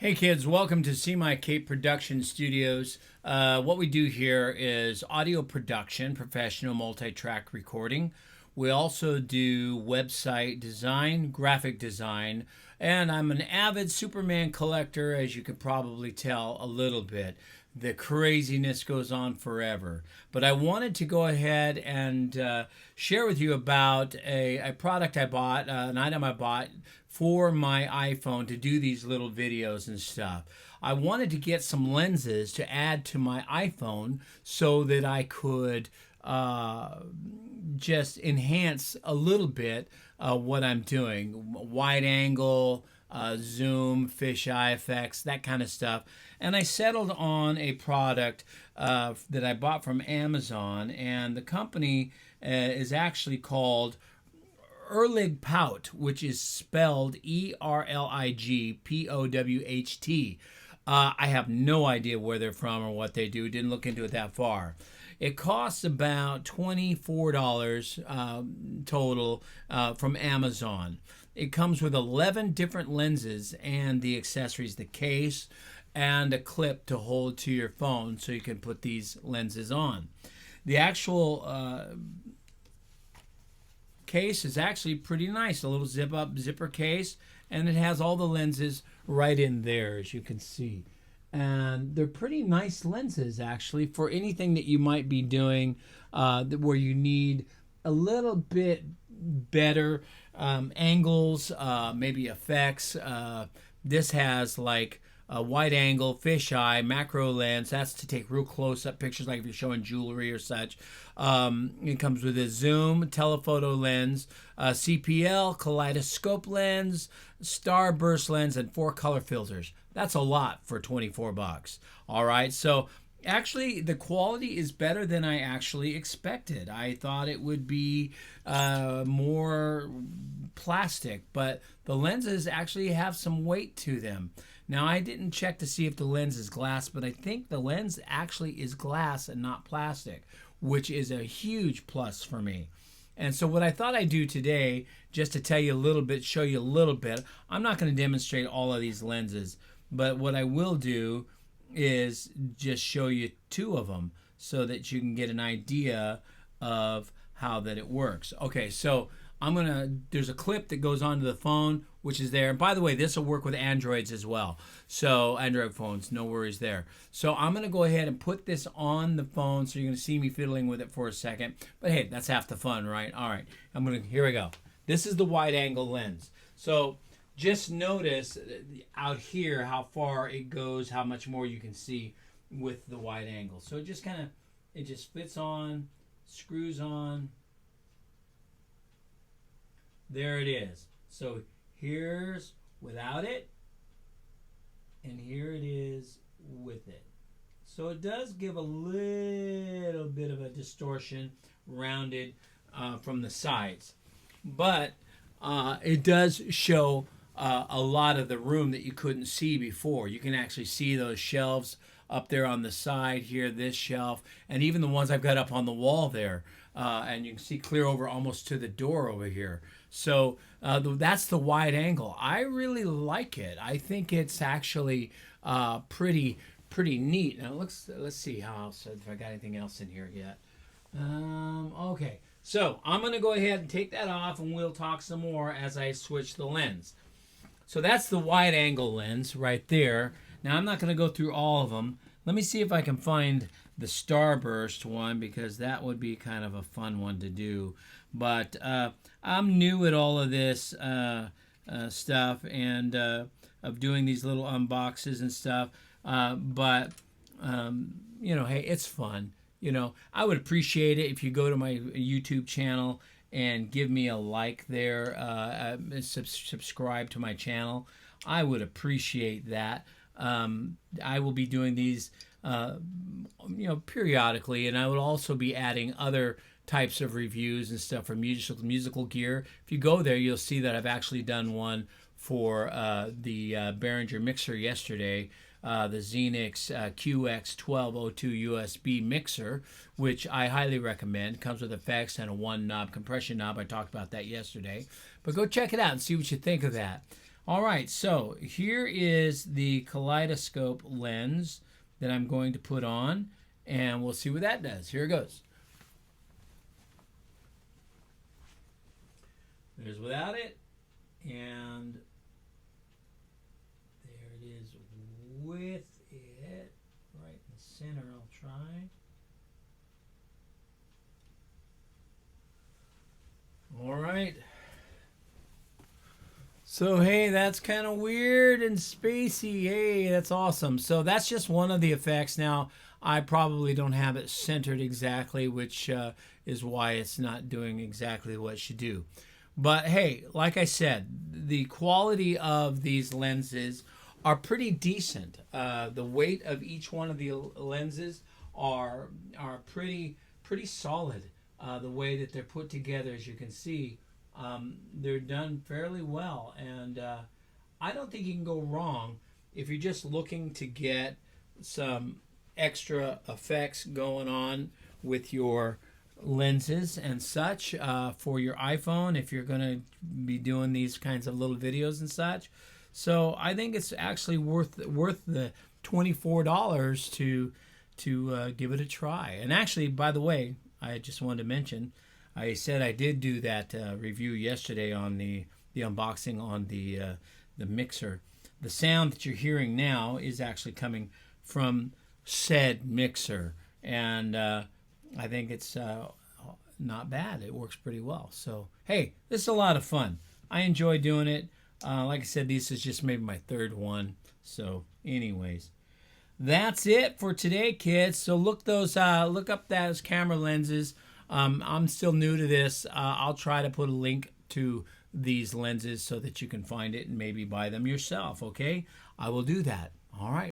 Hey kids, welcome to See My Cape Production Studios. What we do here is audio production, professional multi-track recording. We also do website design, graphic design, and I'm an avid Superman collector, as you can probably tell a little bit. The craziness goes on forever. But I wanted to go ahead and share with you about a product I bought, an item I bought for my iPhone to do these little videos and stuff. I wanted to get some lenses to add to my iPhone so that I could just enhance a little bit what I'm doing. Wide angle, zoom, fisheye effects, that kind of stuff. And I settled on a product that I bought from Amazon, and the company is actually called Erligpowht, which is spelled Erligpowht. I have no idea where they're from or what they do. Didn't look into it that far. It costs about $24 total from Amazon. It comes with 11 different lenses and the accessories, the case, and a clip to hold to your phone so you can put these lenses on. The actual case is actually pretty nice, a little zipper case, and it has all the lenses right in there, as you can see. And they're pretty nice lenses actually for anything that you might be doing where you need a little bit better angles, maybe effects. This has like a wide angle, fisheye, macro lens. That's to take real close up pictures, like if you're showing jewelry or such. It comes with a zoom, telephoto lens, CPL, kaleidoscope lens, starburst lens, and 4 color filters. That's a lot for 24 bucks. All right, so actually the quality is better than I actually expected. I thought it would be more plastic, but the lenses actually have some weight to them. Now, I didn't check to see if the lens is glass, but I think the lens actually is glass and not plastic, which is a huge plus for me. And so what I thought I'd do today, just to tell you a little bit, show you a little bit, I'm not going to demonstrate all of these lenses, but what I will do is just show you 2 of them so that you can get an idea of how that it works. Okay, so there's a clip that goes onto the phone, which is there. And by the way, this will work with Androids as well. So Android phones, no worries there. So I'm going to go ahead and put this on the phone. So you're going to see me fiddling with it for a second. But hey, that's half the fun, right? All right, here we go. This is the wide angle lens. So just notice out here how far it goes, how much more you can see with the wide angle. So it just fits on, screws on. There it is. So here's without it, and here it is with it. So it does give a little bit of a distortion, rounded from the sides. But it does show a lot of the room that you couldn't see before. You can actually see those shelves up there on the side here, this shelf, and even the ones I've got up on the wall there. And you can see clear over almost to the door over here. So that's the wide angle. I really like it. I think it's actually pretty neat. Now let's see how else, if I got anything else in here yet. Okay, so I'm going to go ahead and take that off, and we'll talk some more as I switch the lens. So that's the wide angle lens right there. Now I'm not going to go through all of them. Let me see if I can find the starburst one, because that would be kind of a fun one to do. But I'm new at all of this stuff and of doing these little unboxes and stuff. But hey, it's fun. I would appreciate it if you go to my YouTube channel and give me a like there, subscribe to my channel. I would appreciate that. I will be doing these periodically, and I will also be adding other types of reviews and stuff for musical gear. If you go there, you'll see that I've actually done one for the Behringer mixer yesterday, the Xenix QX1202 USB mixer, which I highly recommend. Comes with effects and a 1-knob compression knob. I talked about that yesterday. But go check it out and see what you think of that. All right, so here is the kaleidoscope lens that I'm going to put on, and we'll see what that does. Here it goes. There's without it, and there it is with it. Right in the center, I'll try. All right. So, hey, that's kind of weird and spacey. Hey, that's awesome. So that's just one of the effects. Now, I probably don't have it centered exactly, which is why it's not doing exactly what it should do. But, hey, like I said, the quality of these lenses are pretty decent. The weight of each one of the lenses are pretty solid. The way that they're put together, as you can see, they're done fairly well, and I don't think you can go wrong if you're just looking to get some extra effects going on with your lenses and such for your iPhone if you're going to be doing these kinds of little videos and such. So I think it's actually worth the $24 to give it a try. And actually, by the way, I just wanted to mention, I said I did do that review yesterday on the unboxing on the mixer. The sound that you're hearing now is actually coming from said mixer, and I think it's not bad. It works pretty well. So, hey, this is a lot of fun. I enjoy doing it. Like I said, this is just maybe my third one. So, anyways, that's it for today, kids. So look up those camera lenses. I'm still new to this. I'll try to put a link to these lenses so that you can find it and maybe buy them yourself. Okay, I will do that. All right.